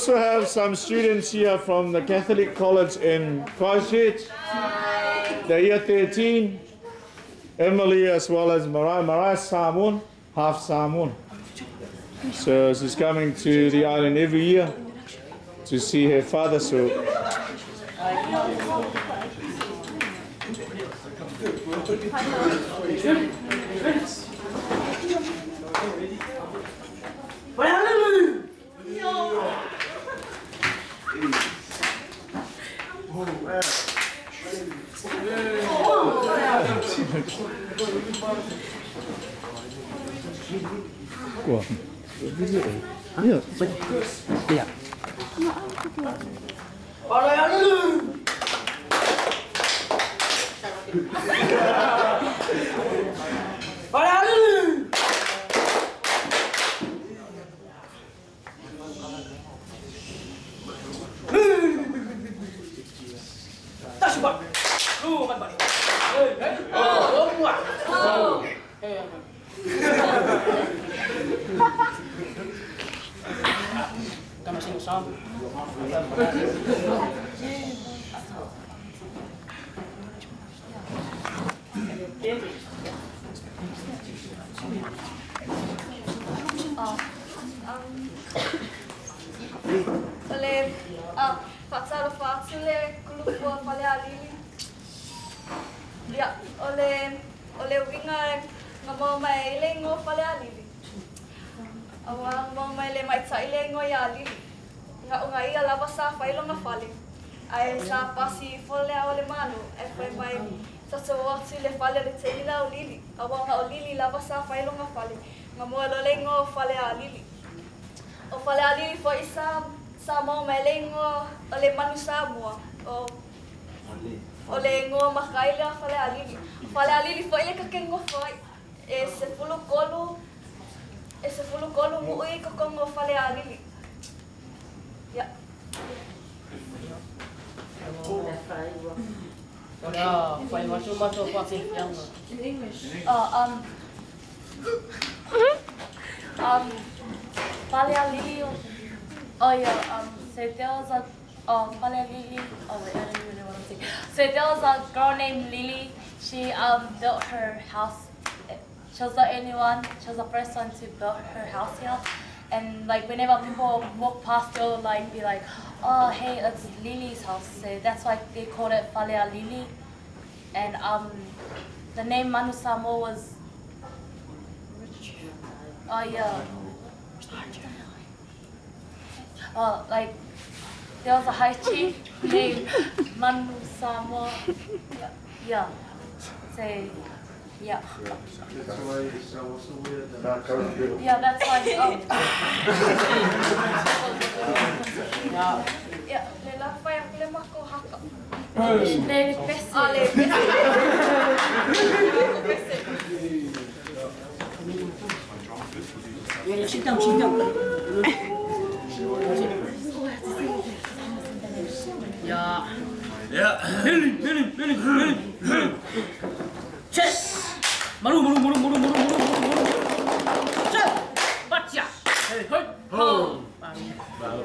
also have some students here from the Catholic College in Christchurch. They're year 13. Emily as well as Mariah. Mariah's Samoan, half Samoan. So she's coming to the island every year to see her father. So wah, iya, iya. Ole winga ngamo mai lengo fale alili. Awang mo mai le mai tsai lengo ya alili. Nga unga ia lava sa failo nga fale. Ai sa pasi fole ole mano. E foi mai sa so wati le fale le teni la olili. Awang nga olili lava sa failo nga fale. Ngamo lo lengo fale alili. O fale alili foi sa mo mai lengo ole manu sa mo. O lengo makaila fale alili. Fale alili foi le kakengo foi. Ese fulu kolo mui ko kongo fale alili. Ya. Yeah, fai macam pasal yang. In English. Fale alili. Oh yeah. So there was a fale alili. Oh wait, I don't even know what I'm saying. So there was a girl named Lily. She built her house. She was the only one. She was the first one to build her house here. And like whenever people walk past, they'll like be like, "Oh, hey, that's Lily's house." So that's why they called it Falea Lili. And the name Manu Samoa was. Oh yeah. Like there was a high chief named Manu Samoa. Yeah. So. Yeah. That's why it's so weird. Yeah, that's why. Yeah. Lela fa ya kule mako haka. Le pese. Ale pese. Yeah, sit down, sit down. Yeah. Yeah. Lily. Chess. Maru. Chess. Baca. Hey. Ho. Baru.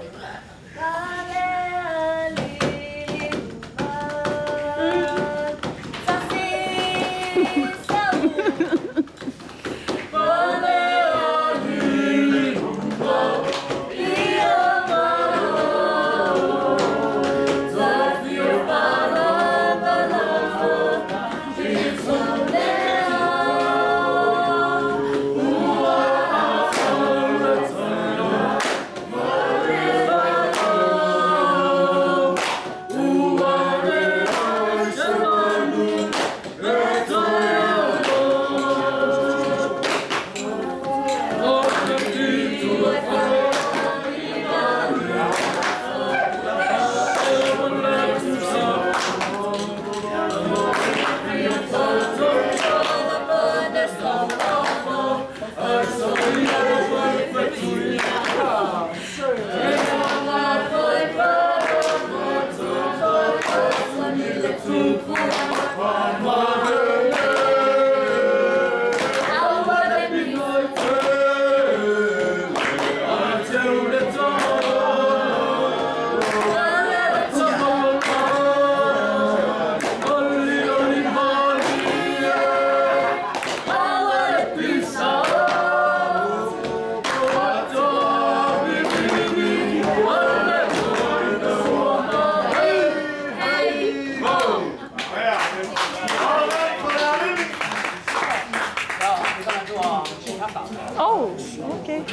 Oh, okay.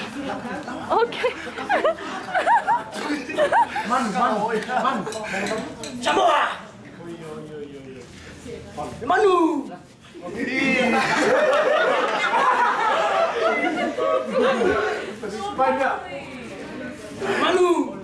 Okay. Man. Samoa. Manu. Manu.